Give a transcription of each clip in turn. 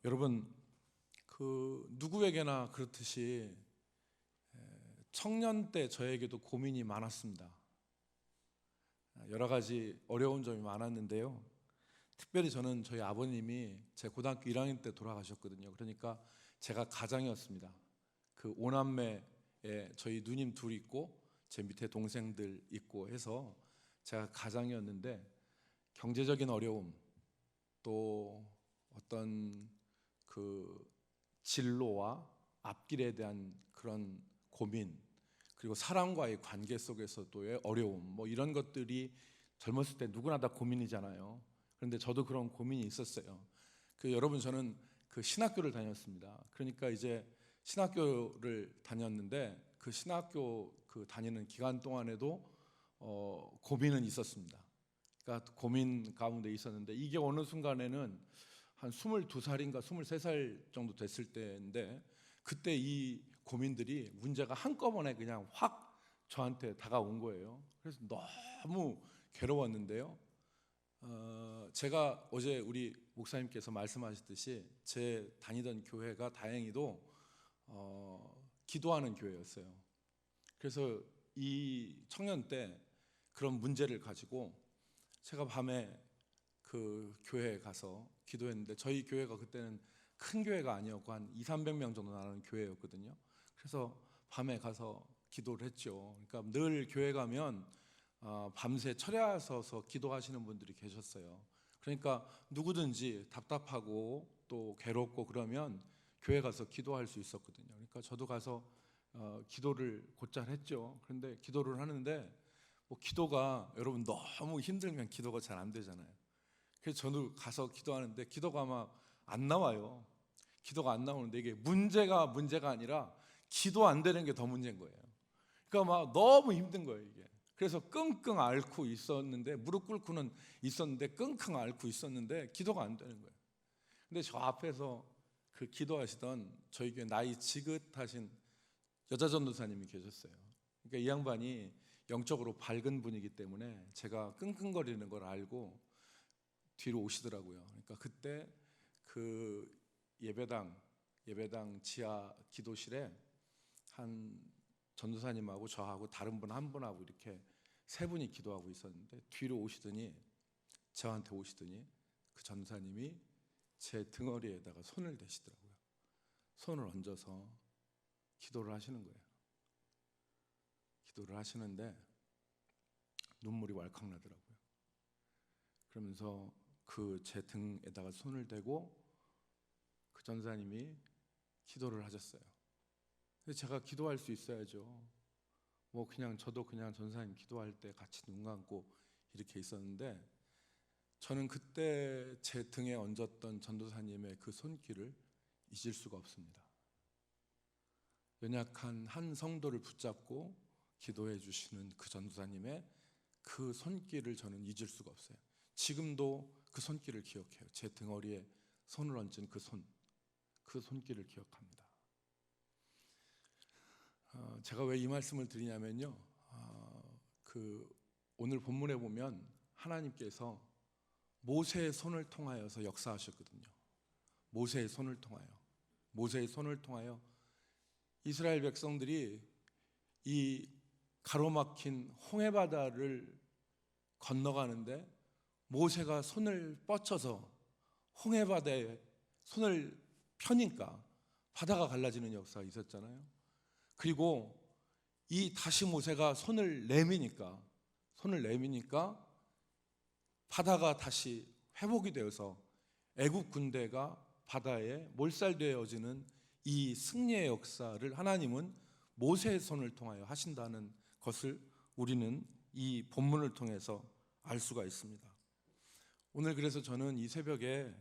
여러분, 누구에게나 그렇듯이 청년 때 저에게도 고민이 많았습니다. 여러 가지 어려운 점이 많았는데요. 특별히 저는 저희 아버님이 제 고등학교 1학년 때 돌아가셨거든요. 그러니까 제가 가장이었습니다. 그 5남매에 저희 누님 둘 있고 제 밑에 동생들 있고 해서 제가 가장이었는데, 경제적인 어려움, 또 어떤 진로와 앞길에 대한 그런 고민, 그리고 사람과의 관계 속에서도의 어려움, 이런 것들이 젊었을 때 누구나 다 고민이잖아요. 그런데 저도 그런 고민이 있었어요. 여러분, 저는 신학교를 다녔습니다. 그러니까 이제 신학교를 다녔는데 그 신학교 다니는 기간 동안에도 고민은 있었습니다. 그러니까 고민 가운데 있었는데, 이게 어느 순간에는 한 22살인가 23살 정도 됐을 때인데, 그때 이 고민들이, 문제가 한꺼번에 그냥 확 저한테 다가온 거예요. 그래서 너무 괴로웠는데요. 제가 어제 우리 목사님께서 말씀하셨듯이 제 다니던 교회가 다행히도 기도하는 교회였어요. 그래서 이 청년 때 그런 문제를 가지고 제가 밤에 그 교회에 가서 기도했는데, 저희 교회가 그때는 큰 교회가 아니었고 한 200~300명 정도 나는 교회였거든요. 그래서 밤에 가서 기도를 했죠. 그러니까 늘 교회 가면 밤새 철야 서서 기도하시는 분들이 계셨어요. 그러니까 누구든지 답답하고 또 괴롭고 그러면 교회 가서 기도할 수 있었거든요. 그러니까 저도 가서 기도를 곧잘 했죠. 그런데 기도를 하는데 기도가, 여러분, 너무 힘들면 기도가 잘 안 되잖아요. 그래서 저도 가서 기도하는데 기도가 막 안 나와요. 기도가 안 나오는데, 이게 문제가 아니라 기도 안 되는 게 더 문제인 거예요. 그러니까 막 너무 힘든 거예요, 이게. 그래서 끙끙 앓고 있었는데, 무릎 꿇고는 있었는데 끙끙 앓고 있었는데 기도가 안 되는 거예요. 근데 저 앞에서 기도하시던 저희 교회 나이 지긋하신 여자 전도사님이 계셨어요. 그러니까 이 양반이 영적으로 밝은 분이기 때문에 제가 끙끙거리는 걸 알고 뒤로 오시더라고요. 그러니까 그때 예배당 지하 기도실에 한 전도사님하고 저하고 다른 분 한 분하고 이렇게 세 분이 기도하고 있었는데, 뒤로 오시더니, 저한테 오시더니 그 전도사님이 제 등허리에다가 손을 대시더라고요. 손을 얹어서 기도를 하시는 거예요. 기도를 하시는데 눈물이 왈칵 나더라고요. 그러면서 제 등에다가 손을 대고 그 전사님이 기도를 하셨어요. 그래서 제가 기도할 수 있어야죠. 저도 그냥 전사님 기도할 때 같이 눈 감고 이렇게 있었는데, 저는 그때 제 등에 얹었던 전도사님의 그 손길을 잊을 수가 없습니다. 연약한 한 성도를 붙잡고 기도해 주시는 그 전도사님의 그 손길을 저는 잊을 수가 없어요. 지금도 그 손길을 기억해요. 제 등허리에 손을 얹은 그 손길을 기억합니다. 제가 왜 이 말씀을 드리냐면요, 오늘 본문에 보면 하나님께서 모세의 손을 통하여서 역사하셨거든요. 모세의 손을 통하여 이스라엘 백성들이 이 가로막힌 홍해바다를 건너가는데, 모세가 손을 뻗쳐서 홍해바다에 손을 펴니까 바다가 갈라지는 역사가 있었잖아요. 그리고 다시 모세가 손을 내미니까 바다가 다시 회복이 되어서 애국 군대가 바다에 몰살되어지는 이 승리의 역사를 하나님은 모세의 손을 통하여 하신다는 것을 우리는 이 본문을 통해서 알 수가 있습니다. 오늘 그래서 저는 이 새벽에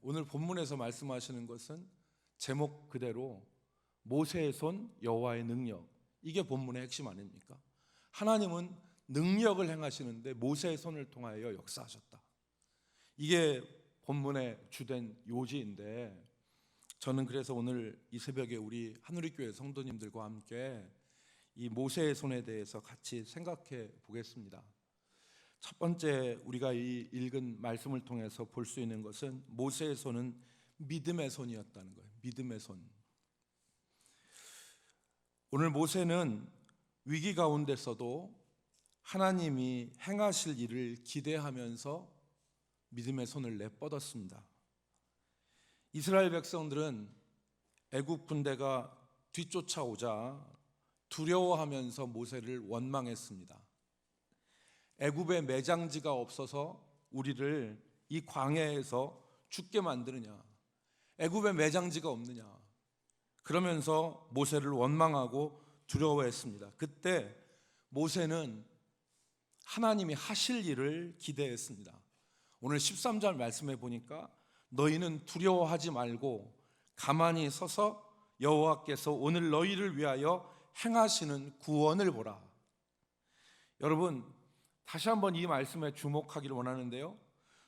오늘 본문에서 말씀하시는 것은 제목 그대로 모세의 손, 여호와의 능력, 이게 본문의 핵심 아닙니까? 하나님은 능력을 행하시는데 모세의 손을 통하여 역사하셨다. 이게 본문의 주된 요지인데, 저는 그래서 오늘 이 새벽에 우리 한우리교회 성도님들과 함께 이 모세의 손에 대해서 같이 생각해 보겠습니다. 첫 번째, 우리가 이 읽은 말씀을 통해서 볼 수 있는 것은 모세의 손은 믿음의 손이었다는 거예요. 믿음의 손. 오늘 모세는 위기 가운데서도 하나님이 행하실 일을 기대하면서 믿음의 손을 내뻗었습니다. 이스라엘 백성들은 애굽 군대가 뒤쫓아오자 두려워하면서 모세를 원망했습니다. 애굽에 매장지가 없어서 우리를 이 광야에서 죽게 만드느냐, 애굽에 매장지가 없느냐, 그러면서 모세를 원망하고 두려워했습니다. 그때 모세는 하나님이 하실 일을 기대했습니다. 오늘 13절 말씀해 보니까 너희는 두려워하지 말고 가만히 서서 여호와께서 오늘 너희를 위하여 행하시는 구원을 보라. 여러분, 다시 한번 이 말씀에 주목하기를 원하는데요,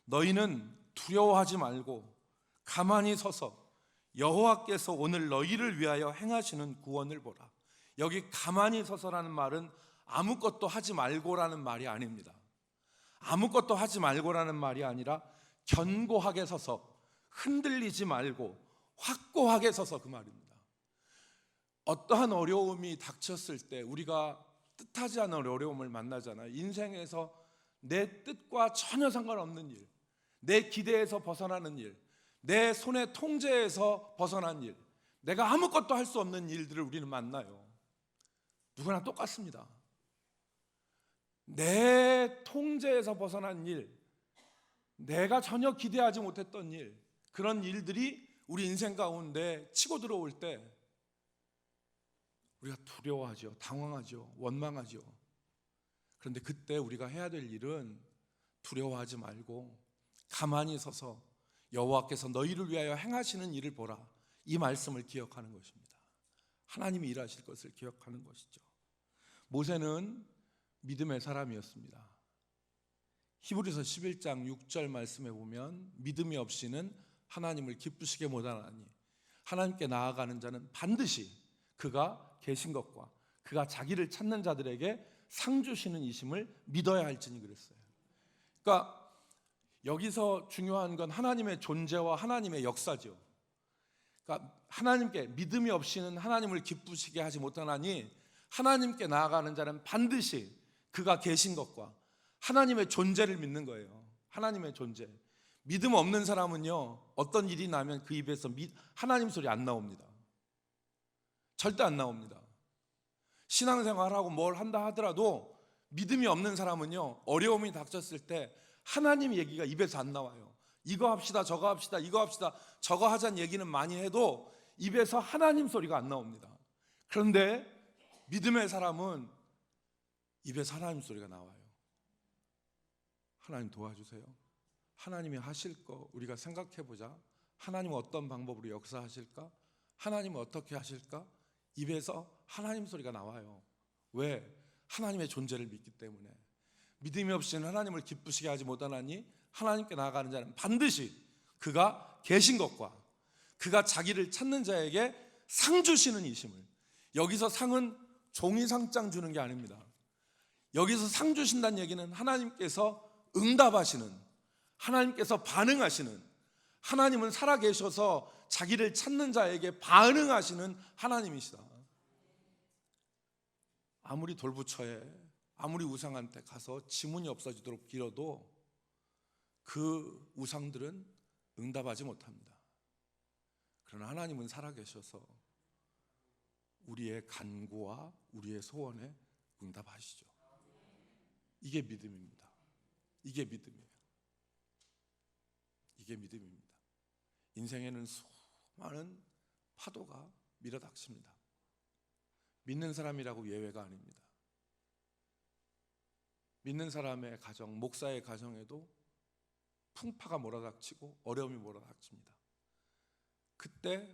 너희는 두려워하지 말고 가만히 서서 여호와께서 오늘 너희를 위하여 행하시는 구원을 보라. 여기 가만히 서서라는 말은 아무것도 하지 말고라는 말이 아닙니다. 아무것도 하지 말고라는 말이 아니라 견고하게 서서, 흔들리지 말고 확고하게 서서, 그 말입니다. 어떠한 어려움이 닥쳤을 때 우리가 뜻하지 않은 어려움을 만나잖아요. 인생에서 내 뜻과 전혀 상관없는 일, 내 기대에서 벗어나는 일, 내 손의 통제에서 벗어난 일, 내가 아무것도 할 수 없는 일들을 우리는 만나요. 누구나 똑같습니다. 내 통제에서 벗어난 일, 내가 전혀 기대하지 못했던 일, 그런 일들이 우리 인생 가운데 치고 들어올 때 우리가 두려워하죠, 당황하죠, 원망하죠. 그런데 그때 우리가 해야 될 일은 두려워하지 말고 가만히 서서 여호와께서 너희를 위하여 행하시는 일을 보라, 이 말씀을 기억하는 것입니다. 하나님이 일하실 것을 기억하는 것이죠. 모세는 믿음의 사람이었습니다. 히브리서 11장 6절 말씀에 보면 믿음이 없이는 하나님을 기쁘시게 못하나니 하나님께 나아가는 자는 반드시 그가 계신 것과 그가 자기를 찾는 자들에게 상 주시는 이심을 믿어야 할지니 그랬어요. 그러니까 여기서 중요한 건 하나님의 존재와 하나님의 역사죠. 그러니까 하나님께 믿음이 없이는 하나님을 기쁘시게 하지 못하나니 하나님께 나아가는 자는 반드시 그가 계신 것과 하나님의 존재를 믿는 거예요. 하나님의 존재. 믿음 없는 사람은요, 어떤 일이 나면 그 입에서 하나님 소리 안 나옵니다. 절대 안 나옵니다. 신앙생활하고 뭘 한다 하더라도 믿음이 없는 사람은요, 어려움이 닥쳤을 때 하나님 얘기가 입에서 안 나와요. 이거 합시다, 저거 합시다, 이거 합시다, 저거 하자는 얘기는 많이 해도 입에서 하나님 소리가 안 나옵니다. 그런데 믿음의 사람은 입에서 하나님 소리가 나와요. 하나님 도와주세요. 하나님이 하실 거 우리가 생각해보자. 하나님은 어떤 방법으로 역사하실까? 하나님은 어떻게 하실까? 입에서 하나님 소리가 나와요. 왜? 하나님의 존재를 믿기 때문에. 믿음이 없이는 하나님을 기쁘시게 하지 못하나니 하나님께 나아가는 자는 반드시 그가 계신 것과 그가 자기를 찾는 자에게 상 주시는 이심을. 여기서 상은 종이 상장 주는 게 아닙니다. 여기서 상 주신다는 얘기는 하나님께서 응답하시는, 하나님께서 반응하시는, 하나님은 살아계셔서 자기를 찾는 자에게 반응하시는 하나님이시다. 아무리 돌부처에, 아무리 우상한테 가서 지문이 없어지도록 빌어도 그 우상들은 응답하지 못합니다. 그러나 하나님은 살아계셔서 우리의 간구와 우리의 소원에 응답하시죠. 이게 믿음입니다. 이게 믿음이에요. 이게 믿음입니다. 인생에는 수많은 파도가 밀어닥칩니다. 믿는 사람이라고 예외가 아닙니다. 믿는 사람의 가정, 목사의 가정에도 풍파가 몰아닥치고 어려움이 몰아닥칩니다. 그때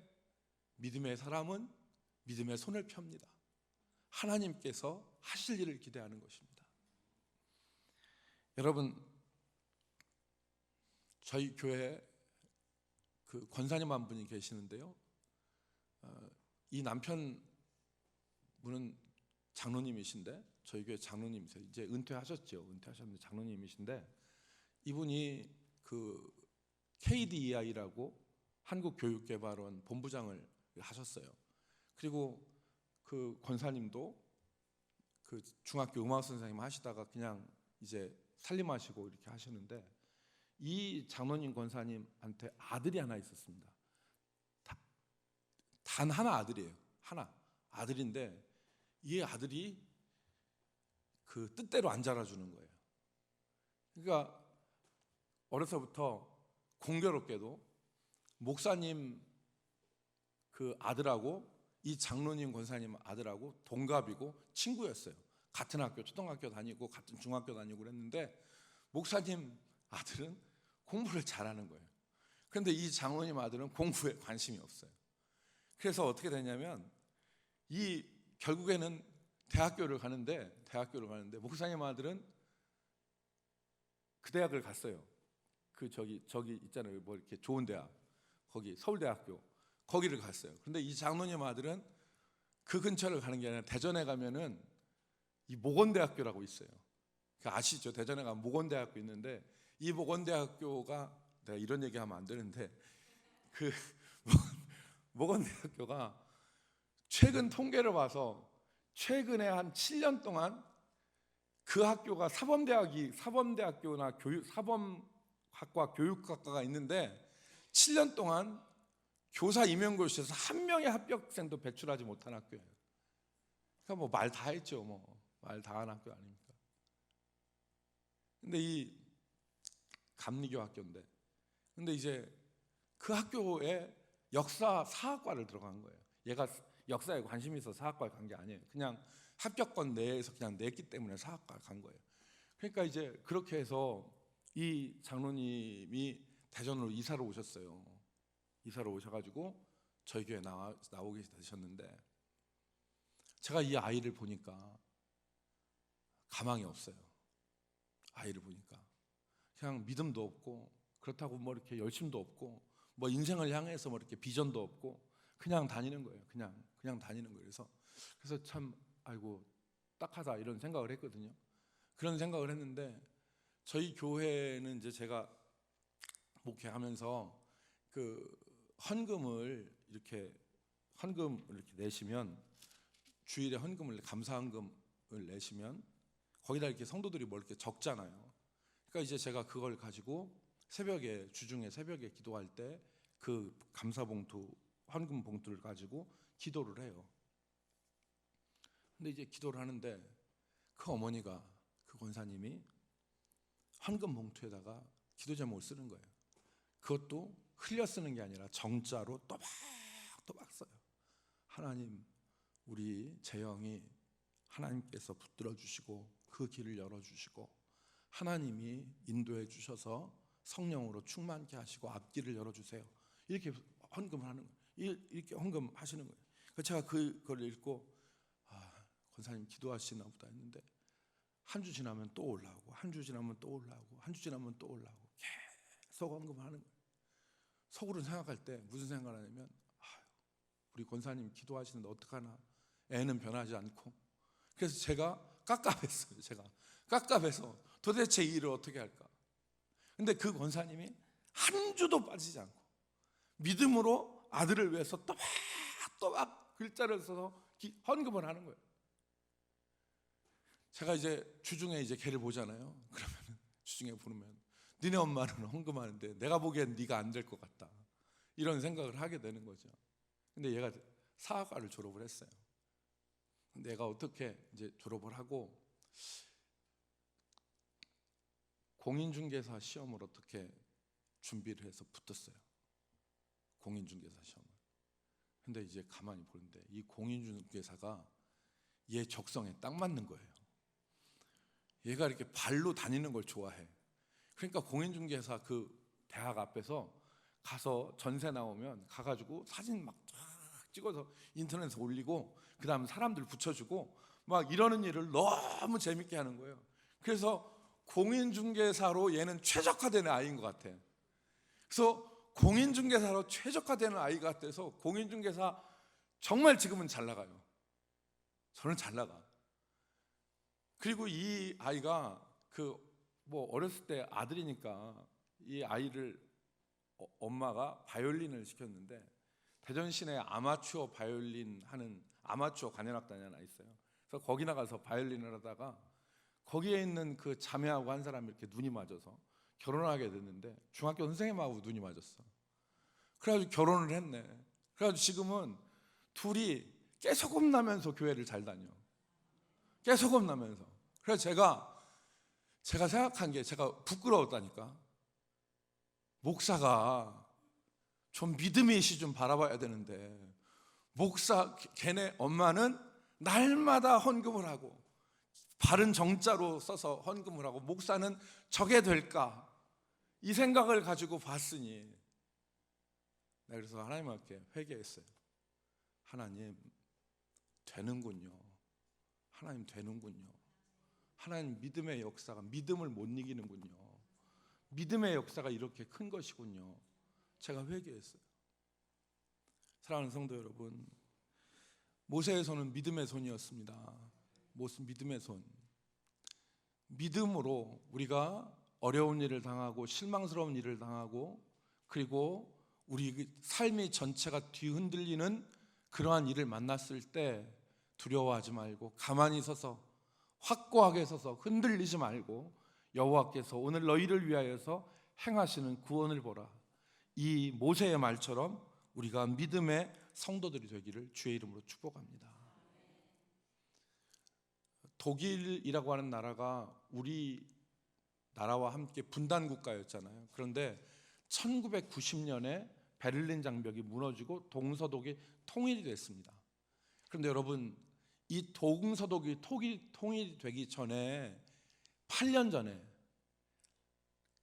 믿음의 사람은 믿음의 손을 펴니다. 하나님께서 하실 일을 기대하는 것입니다. 여러분, 저희 교회에 그 권사님 한 분이 계시는데요, 이 남편분은 장로님이신데, 저희 교회 장로님이세요. 이제 은퇴하셨죠. 은퇴하셨는데 장로님이신데, 이분이 그 KDEI라고 한국교육개발원 본부장을 하셨어요. 그리고 그 권사님도 그 중학교 음악 선생님 하시다가 그냥 이제 살림하시고 이렇게 하시는데, 이 장로님 권사님한테 아들이 하나 있었습니다. 단 하나 아들이에요. 하나 아들인데 이 아들이 그 뜻대로 안 자라주는 거예요. 그러니까 어려서부터 공교롭게도 목사님 그 아들하고 이 장로님 권사님 아들하고 동갑이고 친구였어요. 같은 학교 초등학교 다니고 같은 중학교 다니고 그랬는데, 목사님 아들은 공부를 잘하는 거예요. 그런데 이 장로님 아들은 공부에 관심이 없어요. 그래서 어떻게 되냐면 이 결국에는 대학교를 가는데 목사님 아들은 그 대학을 갔어요. 그 저기 있잖아요. 뭐 이렇게 좋은 대학, 거기 서울대학교, 거기를 갔어요. 근데 이 장로님 아들은 그 근처를 가는 게 아니라 대전에 가면은 이 모건대학교라고 있어요. 아시죠? 대전에 가면 모건대학교 있는데, 이 모건대학교가, 내가 이런 얘기하면 안 되는데, 그 모건대학교가 최근 통계를 봐서 최근에 한 7년 동안 그 학교가 사범대학교나 사범학과 교육학과가 있는데 7년 동안 교사 임용고시에서 한 명의 합격생도 배출하지 못한 학교예요. 그러니까 뭐 말 다 했죠. 뭐 말 다 한 학교 아닙니까? 근데 이 감리교 학교인데, 근데 이제 그 학교에 역사 사학과를 들어간 거예요. 얘가 역사에 관심이 있어서 사학과에 간 게 아니에요. 그냥 합격권 내에서 그냥 냈기 때문에 사학과에 간 거예요. 그러니까 이제 그렇게 해서 이 장로님이 대전으로 이사를 오셨어요. 이사를 오셔가지고 저희 교회에 나오게 되셨는데, 제가 이 아이를 보니까 가망이 없어요. 아이를 보니까 그냥 믿음도 없고, 그렇다고 뭐 이렇게 열심도 없고, 뭐 인생을 향해서 뭐 이렇게 비전도 없고, 그냥 다니는 거예요. 그냥 다니는 거예요. 그래서 참 아이고 딱하다 이런 생각을 했거든요. 그런 생각을 했는데, 저희 교회는 이제 제가 목회하면서 그 헌금을 이렇게 내시면, 주일에 감사 헌금을 내시면 거기다 이렇게 성도들이 뭐 이렇게 적잖아요. 그러니까 이제 제가 그걸 가지고 주중에 새벽에 기도할 때 그 감사 봉투, 헌금 봉투를 가지고 기도를 해요. 근데 이제 기도를 하는데 그 어머니가, 그 권사님이 헌금 봉투에다가 기도 제목을 쓰는 거예요. 그것도 흘려 쓰는 게 아니라 정자로 또박또박 써요. 하나님, 우리 재영이 하나님께서 붙들어 주시고 그 길을 열어 주시고, 하나님이 인도해 주셔서 성령으로 충만케 하시고 앞길을 열어 주세요. 이렇게 헌금을 하는 거예요. 이렇게 헌금하시는 거예요. 그래서 제가 그걸 읽고, 권사님 기도하시나 보다 했는데, 한 주 지나면 또 올라오고, 한 주 지나면 또 올라오고, 한 주 지나면 또 올라오고, 계속 헌금을 하는 거예요. 속으로 생각할 때 무슨 생각을 하냐면, 우리 권사님 기도하시는데 어떡하나, 애는 변하지 않고. 그래서 제가 깝깝했어요. 깝깝해서 도대체 이 일을 어떻게 할까. 근데 그 권사님이 한 주도 빠지지 않고 믿음으로 아들을 위해서 또박또박 글자를 써서 헌금을 하는 거예요. 제가 이제 주중에 이제 걔를 보잖아요. 그러면 주중에 부르면, 니네 엄마는 헌금하는데 내가 보기엔 네가 안 될 것 같다, 이런 생각을 하게 되는 거죠. 근데 얘가 사학과를 졸업을 했어요. 근데 얘가 어떻게 이제 졸업을 하고 공인중개사 시험을 어떻게 준비를 해서 붙었어요. 공인중개사 시험을. 근데 이제 가만히 보는데 이 공인중개사가 얘 적성에 딱 맞는 거예요. 얘가 이렇게 발로 다니는 걸 좋아해. 그러니까 공인중개사 그 대학 앞에서 가서 전세 나오면 가가지고 사진 막 쫙 찍어서 인터넷에 올리고, 그 다음 사람들 붙여주고 막 이러는 일을 너무 재밌게 하는 거예요. 그래서 공인중개사로 얘는 최적화되는 아이인 것 같아요. 그래서 공인중개사로 최적화되는 아이가 같아서 공인중개사 정말 지금은 잘 나가요. 저는 잘 나가. 그리고 이 아이가 그 뭐 어렸을 때 아들이니까 이 아이를 엄마가 바이올린을 시켰는데 대전 시내에 아마추어 바이올린 하는 아마추어 관현악단이 하나 있어요. 그래서 거기 나가서 바이올린을 하다가 거기에 있는 그 자매하고 한 사람이 이렇게 눈이 맞아서 결혼하게 됐는데 중학교 선생님하고 눈이 맞았어. 그래가지고 결혼을 했네. 그래가지고 지금은 둘이 깨소금 나면서 교회를 잘 다녀. 깨소금 나면서. 그래서 제가 생각한 게 제가 부끄러웠다니까. 목사가 좀 믿음의 이시 좀 바라봐야 되는데 걔네 엄마는 날마다 헌금을 하고 바른 정자로 써서 헌금을 하고 목사는 저게 될까 이 생각을 가지고 봤으니 내가 그래서 하나님 앞에 회개했어요. 하나님 되는군요. 하나님 되는군요. 하나님 믿음의 역사가 믿음을 못 이기는군요. 믿음의 역사가 이렇게 큰 것이군요. 제가 회개했어요. 사랑하는 성도 여러분, 모세의 손은 믿음의 손이었습니다. 믿음의 손. 믿음으로 우리가 어려운 일을 당하고 실망스러운 일을 당하고 그리고 우리 삶의 전체가 뒤흔들리는 그러한 일을 만났을 때 두려워하지 말고 가만히 서서 확고하게 서서 흔들리지 말고 여호와께서 오늘 너희를 위하여서 행하시는 구원을 보라. 이 모세의 말처럼 우리가 믿음의 성도들이 되기를 주의 이름으로 축복합니다. 독일이라고 하는 나라가 우리 나라와 함께 분단 국가였잖아요. 그런데 1990년에 베를린 장벽이 무너지고 동서독이 통일이 됐습니다. 그런데 여러분, 이 동서독이 통일이 되기 전에 8년 전에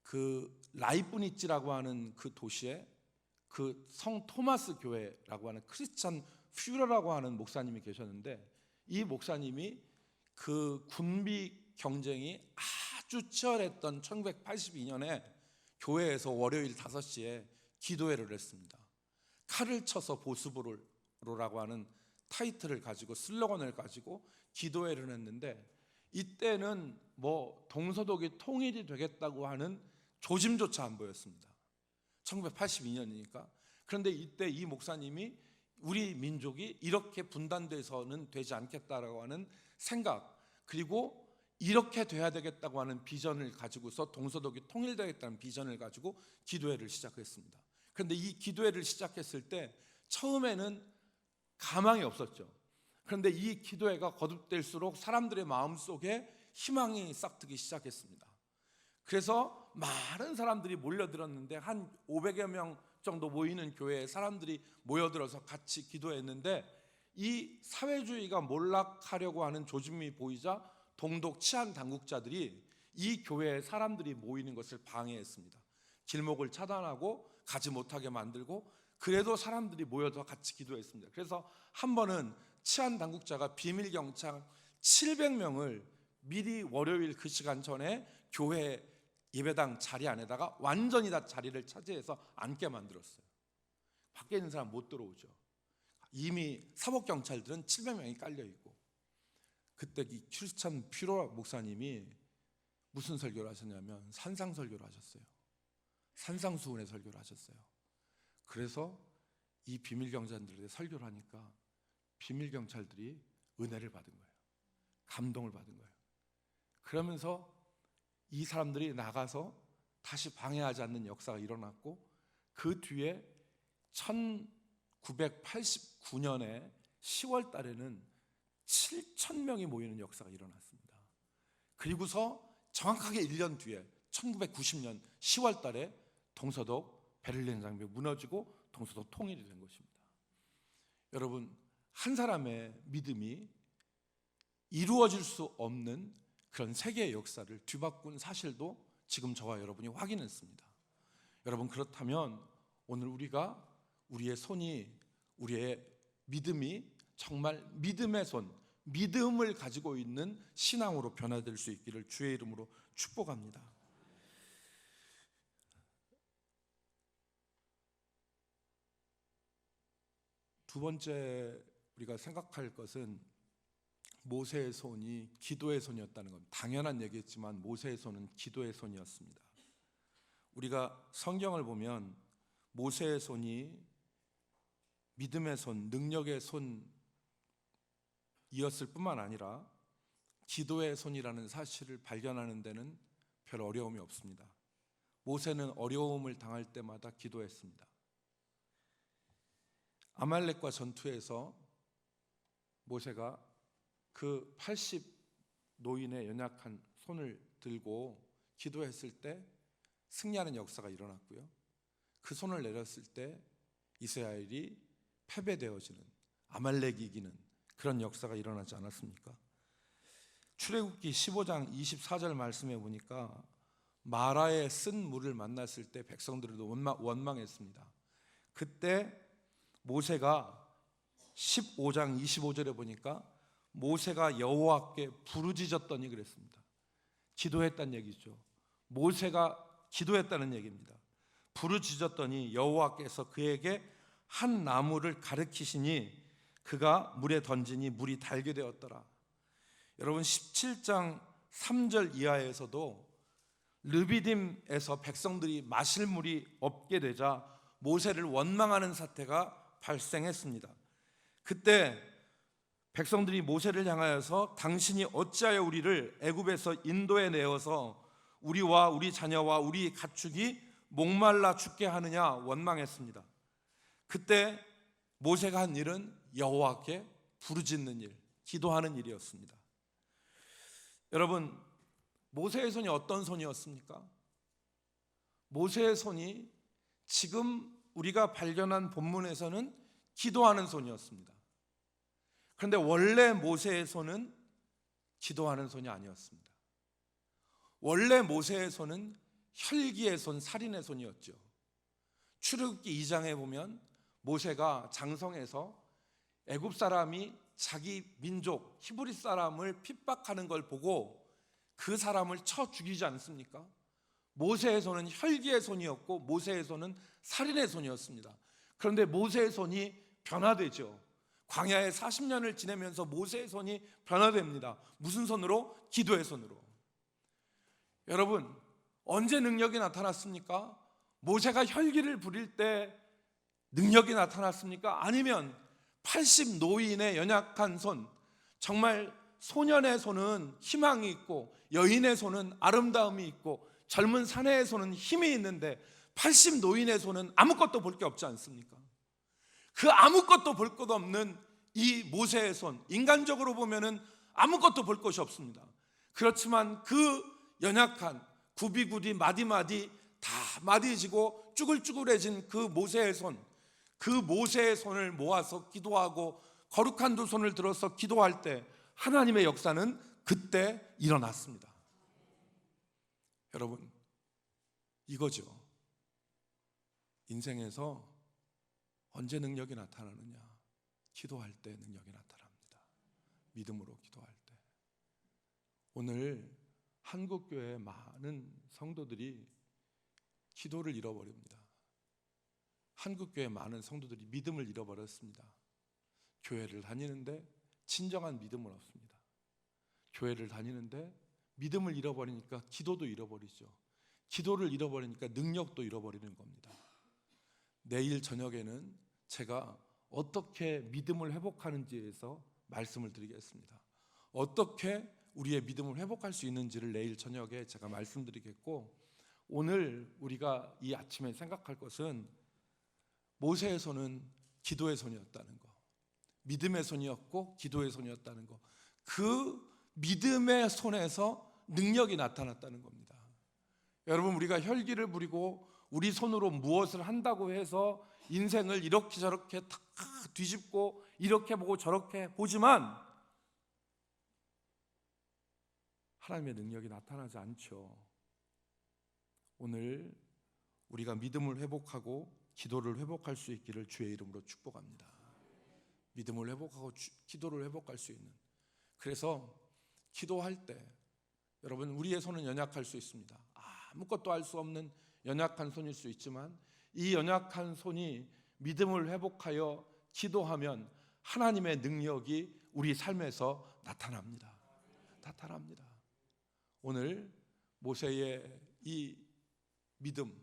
그 라이프니츠라고 하는 그 도시에 그 성 토마스 교회라고 하는 크리스찬 퓨러라고 하는 목사님이 계셨는데 이 목사님이 그 군비 경쟁이 아주 치열했던 1982년에 교회에서 월요일 5시에 기도회를 했습니다. 칼을 쳐서 보스보로라고 하는 타이틀을 가지고 슬로건을 가지고 기도회를 했는데 이때는 뭐 동서독이 통일이 되겠다고 하는 조짐조차 안 보였습니다. 1982년이니까. 그런데 이때 이 목사님이 우리 민족이 이렇게 분단돼서는 되지 않겠다라고 하는 생각, 그리고 이렇게 돼야 되겠다고 하는 비전을 가지고서 동서독이 통일되겠다는 비전을 가지고 기도회를 시작했습니다. 그런데 이 기도회를 시작했을 때 처음에는 가망이 없었죠. 그런데 이 기도회가 거듭될수록 사람들의 마음속에 희망이 싹트기 시작했습니다. 그래서 많은 사람들이 몰려들었는데 한 500여 명 정도 모이는 교회에 사람들이 모여들어서 같이 기도했는데 이 사회주의가 몰락하려고 하는 조짐이 보이자 동독 치안 당국자들이 이 교회에 사람들이 모이는 것을 방해했습니다. 길목을 차단하고 가지 못하게 만들고 그래도 사람들이 모여서 같이 기도했습니다. 그래서 한 번은 치안 당국자가 비밀 경찰 700명을 미리 월요일 그 시간 전에 교회 예배당 자리 안에다가 완전히 다 자리를 차지해서 앉게 만들었어요. 밖에 있는 사람 못 들어오죠. 이미 사법경찰들은 700명이 깔려있고 그때 이 크리스찬 퓨러 목사님이 무슨 설교를 하셨냐면 산상설교를 하셨어요. 산상수훈의 설교를 하셨어요. 그래서 이 비밀경찰들에게 설교를 하니까 비밀경찰들이 은혜를 받은 거예요. 감동을 받은 거예요. 그러면서 이 사람들이 나가서 다시 방해하지 않는 역사가 일어났고 그 뒤에 1989년에 10월 달에는 7,000명이 모이는 역사가 일어났습니다. 그리고서 정확하게 1년 뒤에 1990년 10월 달에 동서독 베를린 장벽이 무너지고 동서독 통일이 된 것입니다. 여러분, 한 사람의 믿음이 이루어질 수 없는 그런 세계의 역사를 뒤바꾼 사실도 지금 저와 여러분이 확인했습니다. 여러분, 그렇다면 오늘 우리의 손이, 우리의 믿음이 정말 믿음의 손, 믿음을 가지고 있는 신앙으로 변화될 수 있기를 주의 이름으로 축복합니다. 두 번째 우리가 생각할 것은 모세의 손이 기도의 손이었다는 것. 당연한 얘기였지만 모세의 손은 기도의 손이었습니다. 우리가 성경을 보면 모세의 손이 믿음의 손, 능력의 손이었을 뿐만 아니라 기도의 손이라는 사실을 발견하는 데는 별 어려움이 없습니다. 모세는 어려움을 당할 때마다 기도했습니다. 아말렉과 전투에서 모세가 그 80 노인의 연약한 손을 들고 기도했을 때 승리하는 역사가 일어났고요, 그 손을 내렸을 때 이스라엘이 패배되어지는, 아말렉이 이기는 그런 역사가 일어나지 않았습니까? 출애굽기 15장 24절 말씀에 보니까 마라에 쓴 물을 만났을 때 백성들도 원망했습니다. 그때 모세가 15장 25절에 보니까 모세가 여호와께 부르짖었더니 그랬습니다. 기도했다는 얘기죠. 모세가 기도했다는 얘기입니다. 부르짖었더니 여호와께서 그에게 한 나무를 가르치시니 그가 물에 던지니 물이 달게 되었더라. 여러분, 17장 3절 이하에서도 르비딤에서 백성들이 마실 물이 없게 되자 모세를 원망하는 사태가 발생했습니다. 그때 백성들이 모세를 향하여서 당신이 어찌하여 우리를 애굽에서 인도해 내어서 우리와 우리 자녀와 우리 가축이 목말라 죽게 하느냐 원망했습니다. 그때 모세가 한 일은 여호와께 부르짖는 일, 기도하는 일이었습니다. 여러분, 모세의 손이 어떤 손이었습니까? 모세의 손이 지금 우리가 발견한 본문에서는 기도하는 손이었습니다. 그런데 원래 모세의 손은 기도하는 손이 아니었습니다. 원래 모세의 손은 혈기의 손, 살인의 손이었죠. 출애굽기 2장에 보면 모세가 장성에서 애굽 사람이 자기 민족 히브리 사람을 핍박하는 걸 보고 그 사람을 쳐 죽이지 않습니까? 모세의 손은 혈기의 손이었고 모세의 손은 살인의 손이었습니다. 그런데 모세의 손이 변화되죠. 광야에 40년을 지내면서 모세의 손이 변화됩니다. 무슨 손으로? 기도의 손으로. 여러분, 언제 능력이 나타났습니까? 모세가 혈기를 부릴 때 능력이 나타났습니까? 아니면 80 노인의 연약한 손, 정말 소년의 손은 희망이 있고 여인의 손은 아름다움이 있고 젊은 사내의 손은 힘이 있는데 80 노인의 손은 아무것도 볼 게 없지 않습니까? 그 아무것도 볼 것 없는 이 모세의 손, 인간적으로 보면은 아무것도 볼 것이 없습니다. 그렇지만 그 연약한 구비구디 마디마디 다 마디지고 쭈글쭈글해진 그 모세의 손, 그 모세의 손을 모아서 기도하고 거룩한 두 손을 들어서 기도할 때 하나님의 역사는 그때 일어났습니다. 여러분, 이거죠. 인생에서 언제 능력이 나타나느냐? 기도할 때 능력이 나타납니다. 믿음으로 기도할 때. 오늘 한국교회 많은 성도들이 기도를 잃어버립니다. 한국교회 많은 성도들이 믿음을 잃어버렸습니다. 교회를 다니는데 진정한 믿음은 없습니다. 교회를 다니는데 믿음을 잃어버리니까 기도도 잃어버리죠. 기도를 잃어버리니까 능력도 잃어버리는 겁니다. 내일 저녁에는 제가 어떻게 믿음을 회복하는지에 대해서 말씀을 드리겠습니다. 어떻게 우리의 믿음을 회복할 수 있는지를 내일 저녁에 제가 말씀드리겠고, 오늘 우리가 이 아침에 생각할 것은 모세의 손은 기도의 손이었다는 거, 믿음의 손이었고 기도의 손이었다는 거, 그 믿음의 손에서 능력이 나타났다는 겁니다. 여러분, 우리가 혈기를 부리고 우리 손으로 무엇을 한다고 해서 인생을 이렇게 저렇게 다 뒤집고 이렇게 보고 저렇게 보지만 하나님의 능력이 나타나지 않죠. 오늘 우리가 믿음을 회복하고 기도를 회복할 수 있기를 주의 이름으로 축복합니다. 믿음을 회복하고 기도를 회복할 수 있는, 그래서 기도할 때 여러분, 우리의 손은 연약할 수 있습니다. 아무것도 할 수 없는 연약한 손일 수 있지만 이 연약한 손이 믿음을 회복하여 기도하면 하나님의 능력이 우리 삶에서 나타납니다. 오늘 모세의 이 믿음,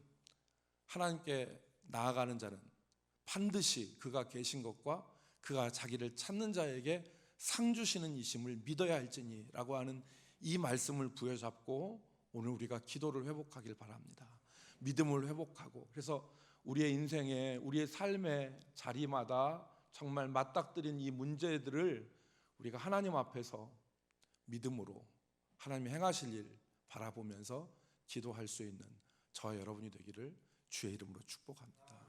하나님께 나아가는 자는 반드시 그가 계신 것과 그가 자기를 찾는 자에게 상 주시는 이심을 믿어야 할지니라고 하는 이 말씀을 부여잡고 오늘 우리가 기도를 회복하길 바랍니다. 믿음을 회복하고, 그래서 우리의 인생에, 우리의 삶의 자리마다 정말 맞닥뜨린 이 문제들을 우리가 하나님 앞에서 믿음으로 하나님이 행하실 일 바라보면서 기도할 수 있는 저와 여러분이 되기를 주의 이름으로 축복합니다.